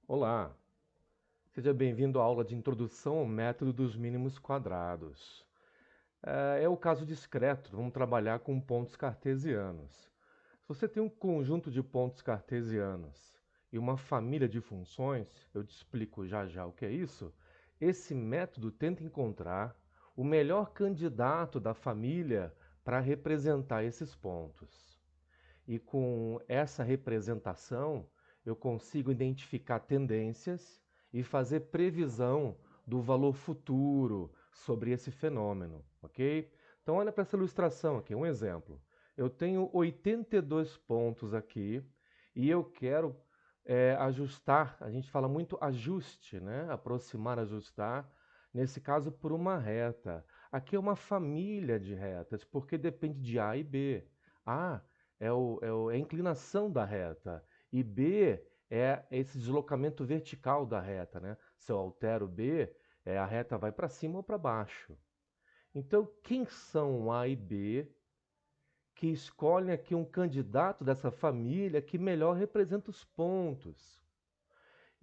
Olá, seja bem-vindo à aula de introdução ao método dos mínimos quadrados. É o caso discreto, vamos trabalhar com pontos cartesianos. Se você tem um conjunto de pontos cartesianos e uma família de funções, eu te explico já já o que é isso, esse método tenta encontrar o melhor candidato da família para representar esses pontos. E com essa representação, eu consigo identificar tendências e fazer previsão do valor futuro sobre esse fenômeno, ok? Então, olha para essa ilustração aqui, um exemplo. Eu tenho 82 pontos aqui e eu quero ajustar, a gente fala muito ajuste, né? Aproximar, ajustar, nesse caso por uma reta. Aqui é uma família de retas, porque depende de A e B. A é a inclinação da reta. E B é esse deslocamento vertical da reta, né? Se eu altero B, a reta vai para cima ou para baixo. Então, quem são A e B que escolhem aqui um candidato dessa família que melhor representa os pontos?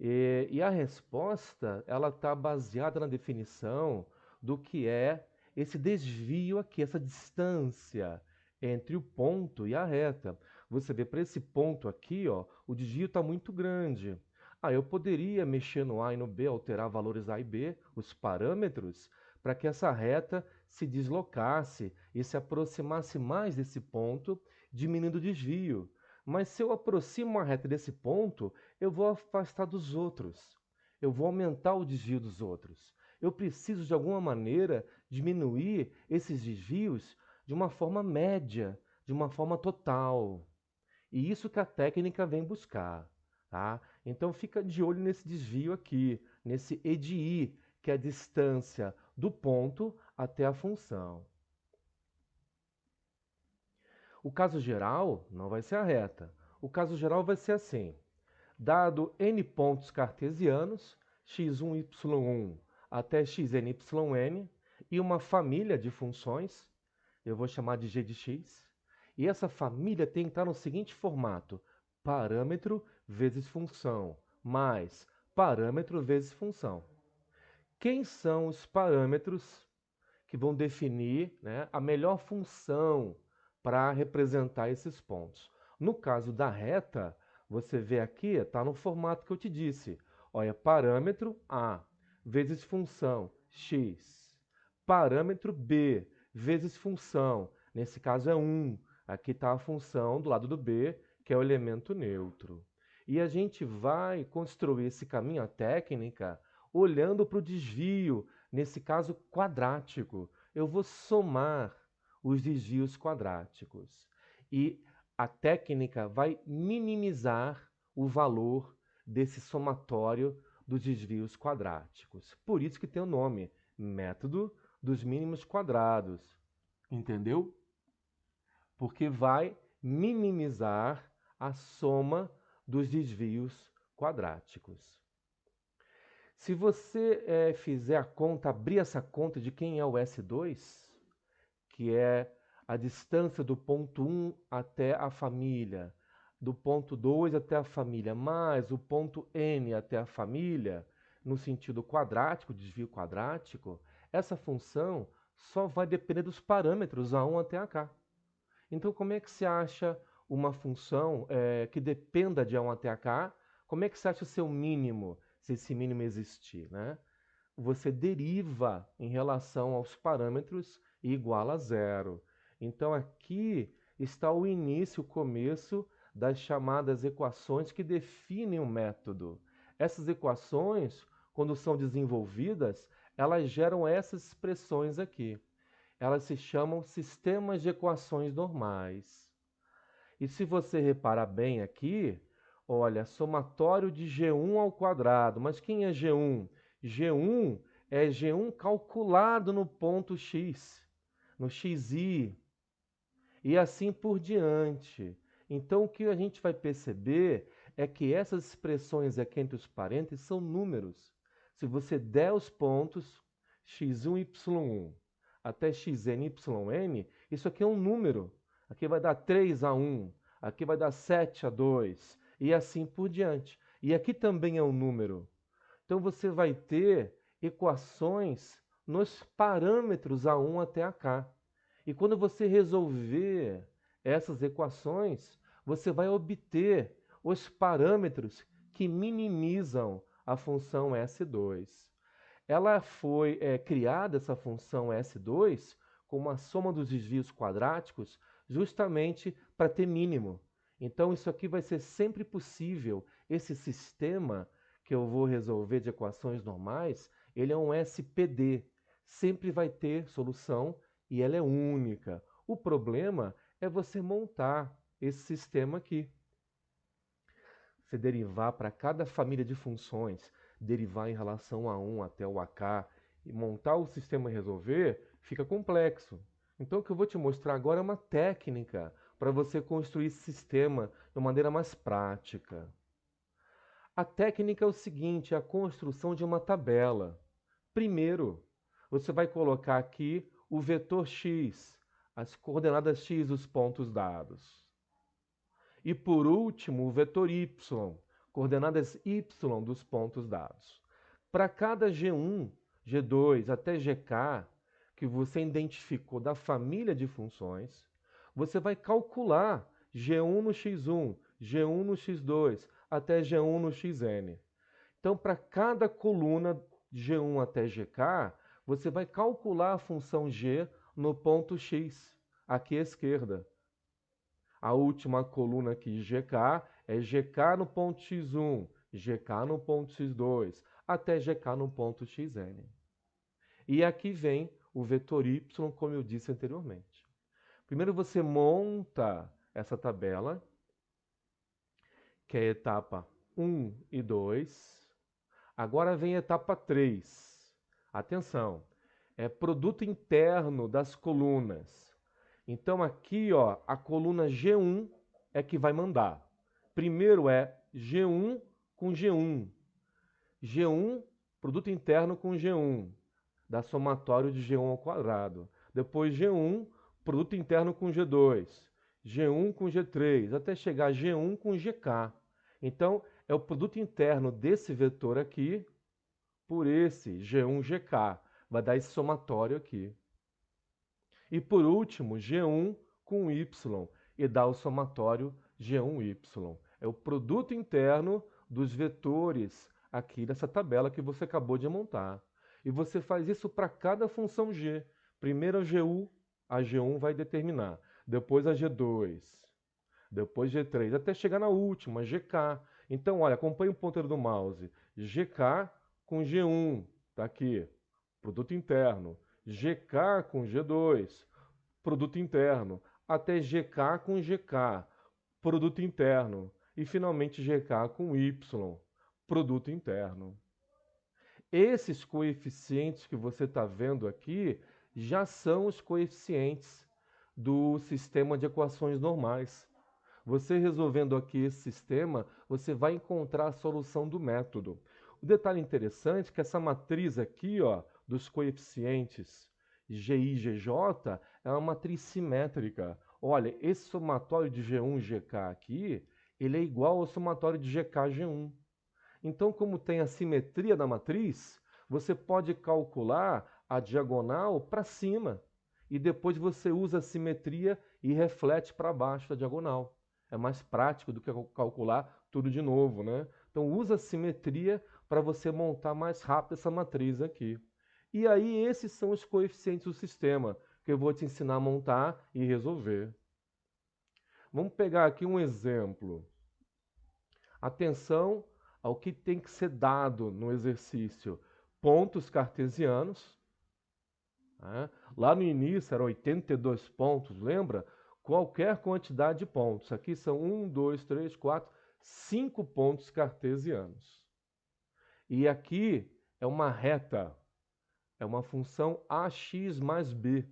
E a resposta, ela está baseada na definição do que é esse desvio aqui, essa distância entre o ponto e a reta. Você vê para esse ponto aqui, ó, o desvio está muito grande. Eu poderia mexer no A e no B, alterar valores A e B, os parâmetros, para que essa reta se deslocasse e se aproximasse mais desse ponto, diminuindo o desvio. Mas se eu aproximo a reta desse ponto, eu vou afastar dos outros. Eu vou aumentar o desvio dos outros. Eu preciso, de alguma maneira, diminuir esses desvios de uma forma média, de uma forma total. E isso que a técnica vem buscar, tá? Então fica de olho nesse desvio aqui, nesse EDI, que é a distância do ponto até a função. O caso geral não vai ser a reta. O caso geral vai ser assim: dado n pontos cartesianos, x1, y1 até xn, yn, e uma família de funções, eu vou chamar de g de x, e essa família tem que estar no seguinte formato: parâmetro vezes função, mais parâmetro vezes função. Quem são os parâmetros que vão definir, né, a melhor função para representar esses pontos? No caso da reta, você vê aqui, está no formato que eu te disse. Olha, parâmetro A vezes função x. Parâmetro B vezes função. Nesse caso é 1. Aqui está a função do lado do B, que é o elemento neutro. E a gente vai construir esse caminho, a técnica, olhando para o desvio, nesse caso quadrático. Eu vou somar os desvios quadráticos. E a técnica vai minimizar o valor desse somatório dos desvios quadráticos. Por isso que tem o nome, método dos mínimos quadrados. Entendeu? Porque vai minimizar a soma dos desvios quadráticos. Se você fizer a conta, abrir essa conta de quem é o S2, que é a distância do ponto 1 até a família, do ponto 2 até a família, mais o ponto n até a família, no sentido quadrático, desvio quadrático, essa função só vai depender dos parâmetros A1 até a k. Então, como é que se acha uma função que dependa de A1 até a k? Como é que se acha o seu mínimo, se esse mínimo existir, né? Você deriva em relação aos parâmetros e iguala a zero. Então, aqui está o início, o começo das chamadas equações que definem o método. Essas equações, quando são desenvolvidas, elas geram essas expressões aqui. Elas se chamam sistemas de equações normais. E se você reparar bem aqui, olha, somatório de G1 ao quadrado. Mas quem é G1? G1 é G1 calculado no ponto X, no XI, e assim por diante. Então, o que a gente vai perceber é que essas expressões aqui entre os parênteses são números. Se você der os pontos x1, y1 até xn, yn, isso aqui é um número. Aqui vai dar 3 a 1, aqui vai dar 7 a 2, e assim por diante. E aqui também é um número. Então, você vai ter equações nos parâmetros A1 até AK. E quando você resolver essas equações, você vai obter os parâmetros que minimizam a função S2. Ela foi criada, essa função S2, com a soma dos desvios quadráticos, justamente para ter mínimo. Então, isso aqui vai ser sempre possível. Esse sistema que eu vou resolver de equações normais, ele é um SPD. Sempre vai ter solução e ela é única. O problema é você montar esse sistema aqui. Você derivar para cada família de funções, derivar em relação a 1 até o AK, e montar o sistema e resolver, fica complexo. Então, o que eu vou te mostrar agora é uma técnica para você construir esse sistema de uma maneira mais prática. A técnica é o seguinte, é a construção de uma tabela. Primeiro, você vai colocar aqui o vetor x, as coordenadas x dos pontos dados. E por último, o vetor y, coordenadas y dos pontos dados. Para cada G1, G2 até GK que você identificou da família de funções, você vai calcular G1 no x1, G1 no x2, até G1 no xn. Então, para cada coluna G1 até GK, você vai calcular a função G no ponto x, aqui à esquerda. A última coluna aqui, GK, é GK no ponto x1, GK no ponto x2, até GK no ponto xn. E aqui vem o vetor y, como eu disse anteriormente. Primeiro você monta essa tabela, que é a etapa 1 e 2. Agora vem a etapa 3. Atenção, é produto interno das colunas. Então aqui, ó, a coluna G1 é que vai mandar. Primeiro é G1 com G1. G1, produto interno com G1, dá somatório de G1 ao quadrado. Depois G1, produto interno com G2. G1 com G3, até chegar a G1 com GK. Então, é o produto interno desse vetor aqui por esse G1GK. Vai dar esse somatório aqui. E por último, G1 com Y e dá o somatório G1Y. É o produto interno dos vetores aqui dessa tabela que você acabou de montar. E você faz isso para cada função G. Primeiro a G1 vai determinar. Depois a G2. Depois G3. Até chegar na última, GK. Então, olha, acompanhe o ponteiro do mouse. GK com G1. Está aqui. Produto interno. GK com G2, produto interno, até GK com GK, produto interno, e finalmente GK com Y, produto interno. Esses coeficientes que você está vendo aqui já são os coeficientes do sistema de equações normais. Você resolvendo aqui esse sistema, você vai encontrar a solução do método. O detalhe interessante é que essa matriz aqui, ó, dos coeficientes GI e GJ é uma matriz simétrica. Olha, esse somatório de G1 e GK aqui, ele é igual ao somatório de GK e G1. Então, como tem a simetria da matriz, você pode calcular a diagonal para cima. E depois você usa a simetria e reflete para baixo da diagonal. É mais prático do que calcular tudo de novo, né? Então, usa a simetria para você montar mais rápido essa matriz aqui. E aí, esses são os coeficientes do sistema que eu vou te ensinar a montar e resolver. Vamos pegar aqui um exemplo. Atenção ao que tem que ser dado no exercício. Pontos cartesianos. Né? Lá no início eram 82 pontos, lembra? Qualquer quantidade de pontos. Aqui são 1, 2, 3, 4, 5 pontos cartesianos. E aqui é uma reta. É uma função ax mais b.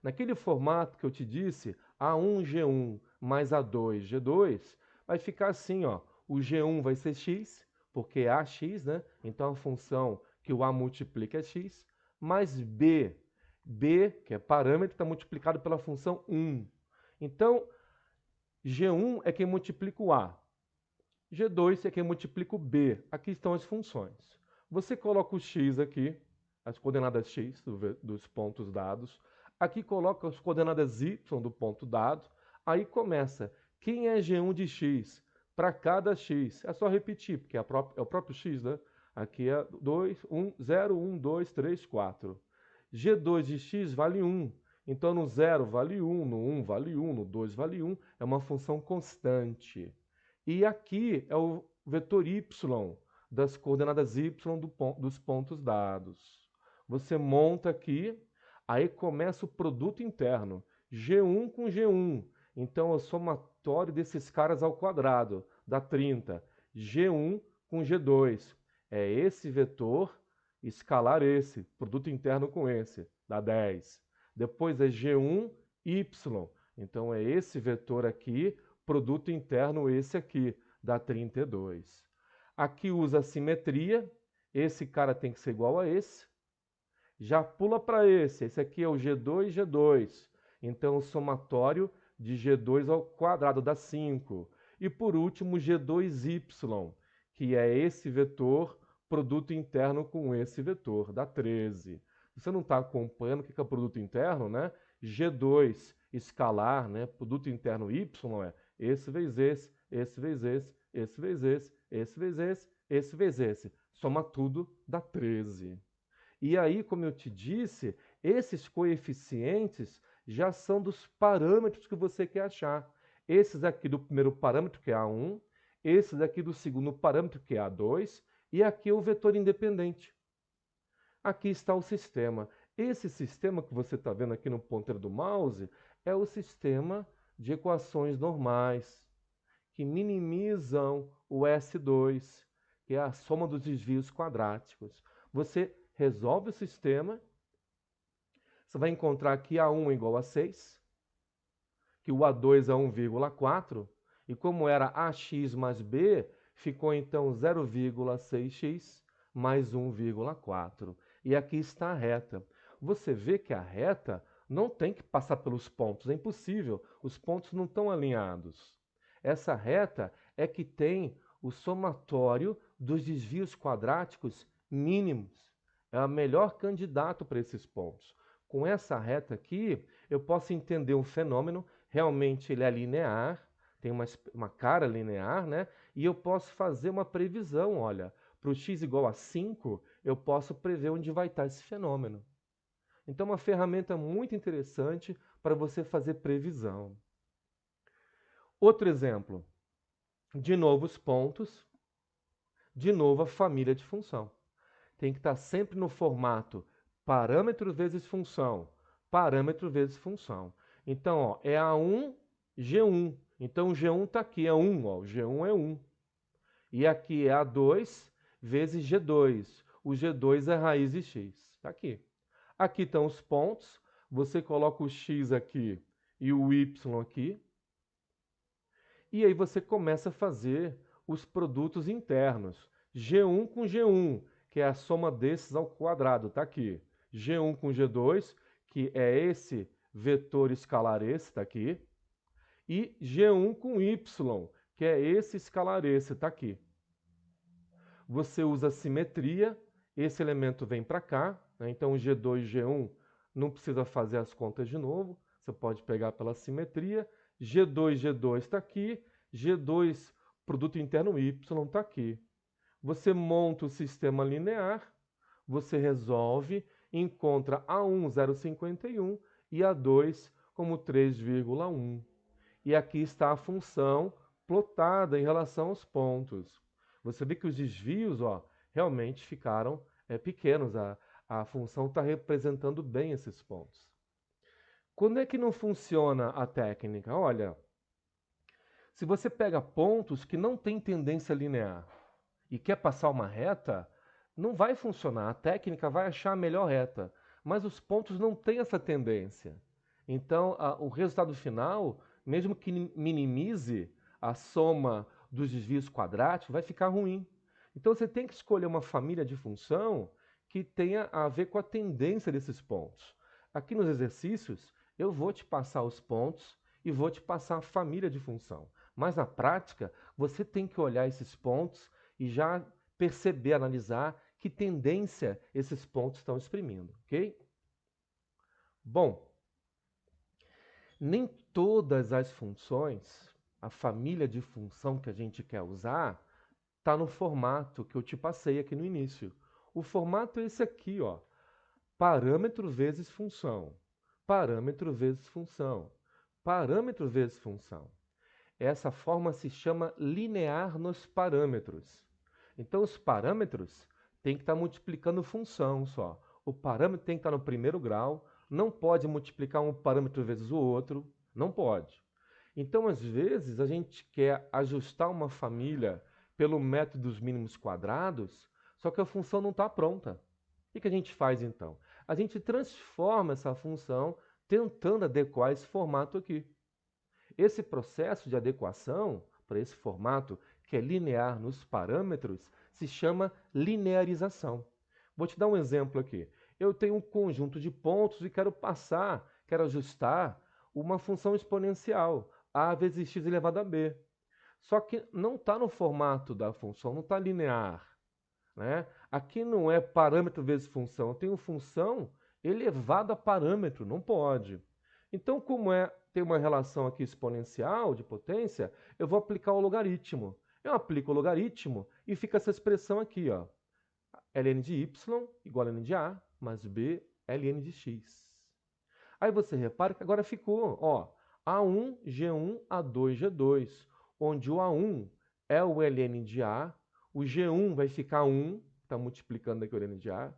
Naquele formato que eu te disse, A1, G1 mais A2, G2, vai ficar assim, ó. O G1 vai ser x, porque é ax, né? Então a função que o A multiplica é x, mais b. B, que é parâmetro, está multiplicado pela função 1. Então, G1 é quem multiplica o A. G2 é quem multiplica o B. Aqui estão as funções. Você coloca o x aqui, as coordenadas x dos pontos dados. Aqui coloca as coordenadas y do ponto dado. Aí começa. Quem é G1 de x? Para cada x. É só repetir, porque é o próprio x, né? Aqui é 2, 1, 0, 1, 2, 3, 4. G2 de x vale 1. Então, no 0 vale 1, no 1 vale 1, no 2 vale 1. É uma função constante. E aqui é o vetor y das coordenadas y dos pontos dados. Você monta aqui, aí começa o produto interno. G1 com G1. Então, é o somatório desses caras ao quadrado, dá 30. G1 com G2. É esse vetor escalar esse, produto interno com esse, dá 10. Depois é G1, Y. Então, é esse vetor aqui, produto interno esse aqui, dá 32. Aqui usa a simetria, esse cara tem que ser igual a esse. Já pula para esse aqui é o G2, G2. Então, o somatório de G2 ao quadrado dá 5. E por último, G2Y, que é esse vetor, produto interno com esse vetor, dá 13. Você não está acompanhando o que é produto interno, né? G2 escalar, né? Produto interno Y é esse vezes esse, esse vezes esse, esse vezes esse, esse vezes esse, esse vezes esse. Soma tudo, dá 13. E aí, como eu te disse, esses coeficientes já são dos parâmetros que você quer achar. Esses aqui do primeiro parâmetro, que é A1, esses aqui do segundo parâmetro, que é A2, e aqui o vetor independente. Aqui está o sistema. Esse sistema que você está vendo aqui no ponteiro do mouse é o sistema de equações normais, que minimizam o S2, que é a soma dos desvios quadráticos. Você resolve o sistema, você vai encontrar que A1 é igual a 6, que o A2 é 1,4, e como era AX mais B, ficou então 0,6x mais 1,4. E aqui está a reta. Você vê que a reta não tem que passar pelos pontos, é impossível, os pontos não estão alinhados. Essa reta é que tem o somatório dos desvios quadráticos mínimos. É o melhor candidato para esses pontos. Com essa reta aqui, eu posso entender um fenômeno, realmente ele é linear, tem uma cara linear, né? E eu posso fazer uma previsão, olha, para o x igual a 5, eu posso prever onde vai estar esse fenômeno. Então, uma ferramenta muito interessante para você fazer previsão. Outro exemplo, de novo os pontos, de novo a família de função. Tem que estar sempre no formato parâmetro vezes função, parâmetro vezes função. Então, ó, é A1, G1. Então, o G1 está aqui, é 1, ó, o G1 é 1. E aqui é A2 vezes G2. O G2 é raiz de x, está aqui. Aqui estão os pontos, você coloca o x aqui e o y aqui. E aí você começa a fazer os produtos internos. G1 com G1, que é a soma desses ao quadrado, está aqui. G1 com G2, que é esse vetor escalar esse, está aqui. E G1 com Y, que é esse escalar esse, está aqui. Você usa simetria, esse elemento vem para cá, né? Então G2, G1, não precisa fazer as contas de novo, você pode pegar pela simetria. G2, G2 está aqui, G2, produto interno Y, está aqui. Você monta o sistema linear, você resolve, encontra A1, 0,51 e A2 como 3,1. E aqui está a função plotada em relação aos pontos. Você vê que os desvios, ó, realmente ficaram pequenos. A função está representando bem esses pontos. Quando é que não funciona a técnica? Olha, se você pega pontos que não têm tendência linear e quer passar uma reta, não vai funcionar. A técnica vai achar a melhor reta, mas os pontos não têm essa tendência. Então, o resultado final, mesmo que minimize a soma dos desvios quadráticos, vai ficar ruim. Então, você tem que escolher uma família de função que tenha a ver com a tendência desses pontos. Aqui nos exercícios, eu vou te passar os pontos e vou te passar a família de função. Mas na prática, você tem que olhar esses pontos e já perceber, analisar que tendência esses pontos estão exprimindo, ok? Bom, nem todas as funções, a família de função que a gente quer usar, está no formato que eu te passei aqui no início. O formato é esse aqui, ó. Parâmetro vezes função. Parâmetro vezes função. Parâmetro vezes função. Essa forma se chama linear nos parâmetros. Então, os parâmetros têm que estar multiplicando função só. O parâmetro tem que estar no primeiro grau, não pode multiplicar um parâmetro vezes o outro, não pode. Então, às vezes, a gente quer ajustar uma família pelo método dos mínimos quadrados, só que a função não está pronta. O que a gente faz, então? A gente transforma essa função tentando adequar esse formato aqui. Esse processo de adequação para esse formato, que é linear nos parâmetros, se chama linearização. Vou te dar um exemplo aqui. Eu tenho um conjunto de pontos e quero ajustar uma função exponencial, a vezes x elevado a b. Só que não está no formato da função, não está linear, né? Aqui não é parâmetro vezes função, eu tenho função elevada a parâmetro, não pode. Então, como tem uma relação aqui exponencial de potência, eu vou aplicar o logaritmo. Eu aplico o logaritmo e fica essa expressão aqui, ó. ln de y igual a ln de a mais b ln de x. Aí você repara que agora ficou, ó, A1, G1, A2, G2, onde o A1 é o ln de a, o G1 vai ficar 1, está multiplicando aqui o ln de a,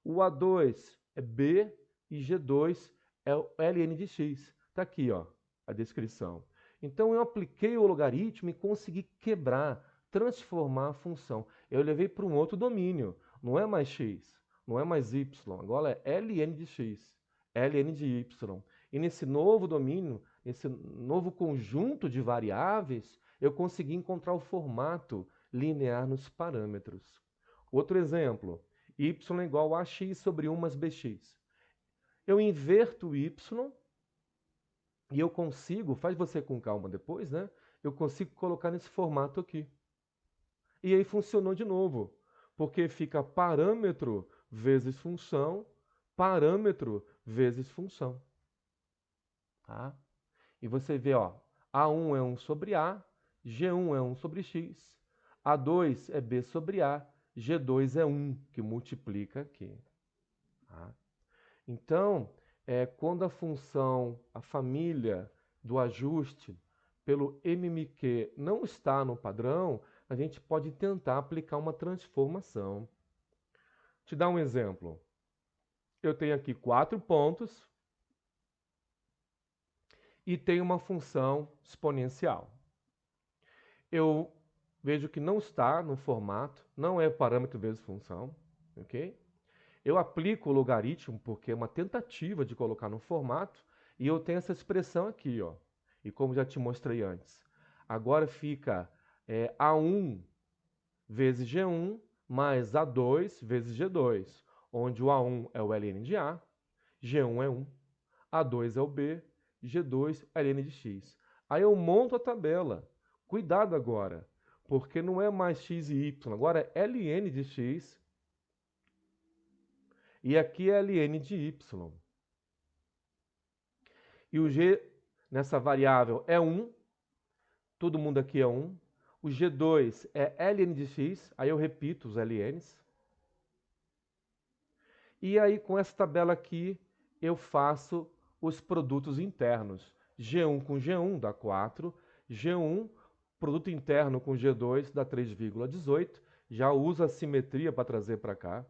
o A2 é b e G2 é o ln de x. Está aqui, ó, a descrição. Então, eu apliquei o logaritmo e consegui quebrar, transformar a função. Eu levei para um outro domínio. Não é mais x, não é mais y, agora é ln de x, ln de y. E nesse novo domínio, nesse novo conjunto de variáveis, eu consegui encontrar o formato linear nos parâmetros. Outro exemplo, y igual a x sobre 1 mais bx. Eu inverto o y e eu consigo, faz você com calma depois, né? Eu consigo colocar nesse formato aqui. E aí funcionou de novo, porque fica parâmetro vezes função, parâmetro vezes função. Tá? E você vê, ó, A1 é 1 sobre A, G1 é 1 sobre X, A2 é B sobre A, G2 é 1, que multiplica aqui. Tá? Então, quando a função, a família do ajuste pelo MMQ não está no padrão, a gente pode tentar aplicar uma transformação. Te dar um exemplo. Eu tenho aqui 4 pontos e tenho uma função exponencial. Eu vejo que não está no formato, não é parâmetro vezes função, ok? Eu aplico o logaritmo porque é uma tentativa de colocar no formato e eu tenho essa expressão aqui, ó. E como já te mostrei antes, agora fica A1 vezes G1 mais A2 vezes G2, onde o A1 é o ln de A, G1 é 1, A2 é o B, G2 é ln de x. Aí eu monto a tabela. Cuidado agora, porque não é mais x e y, agora é ln de x e aqui é ln de y. E o g nessa variável é 1, todo mundo aqui é 1. O G2 é ln de x, aí eu repito os ln's. E aí com essa tabela aqui eu faço os produtos internos. G1 com G1 dá 4, G1, produto interno com G2 dá 3,18, já uso a simetria para trazer para cá.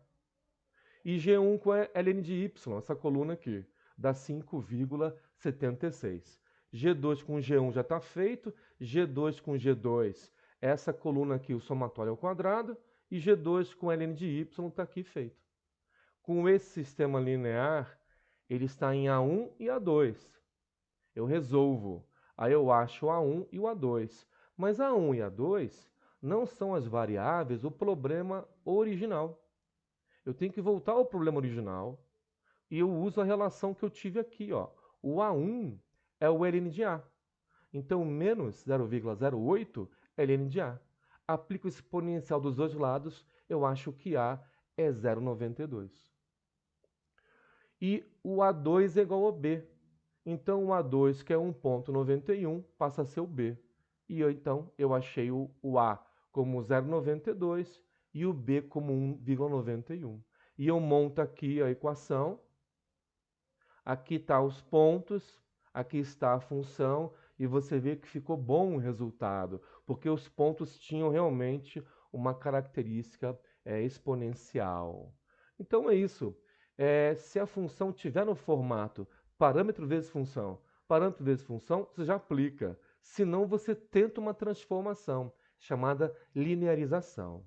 E G1 com ln de y, essa coluna aqui, dá 5,76. G2 com G1 já está feito, G2 com G2, essa coluna aqui, o somatório ao quadrado, e G2 com ln de y está aqui feito. Com esse sistema linear, ele está em A1 e A2. Eu resolvo. Aí eu acho o A1 e o A2. Mas A1 e A2 não são as variáveis do problema original. Eu tenho que voltar ao problema original e eu uso a relação que eu tive aqui, ó. O A1 é o ln de A. Então, menos 0,08 é ln de A. Aplico o exponencial dos dois lados, eu acho que A é 0,92. E o A2 é igual ao B. Então, o A2, que é 1,91, passa a ser o B. E então, eu achei o A como 0,92 e o B como 1,91. E eu monto aqui a equação. Aqui está os pontos, aqui está a função, e você vê que ficou bom o resultado, porque os pontos tinham realmente uma característica exponencial. Então é isso. Se a função tiver no formato parâmetro vezes função, você já aplica. Senão você tenta uma transformação chamada linearização.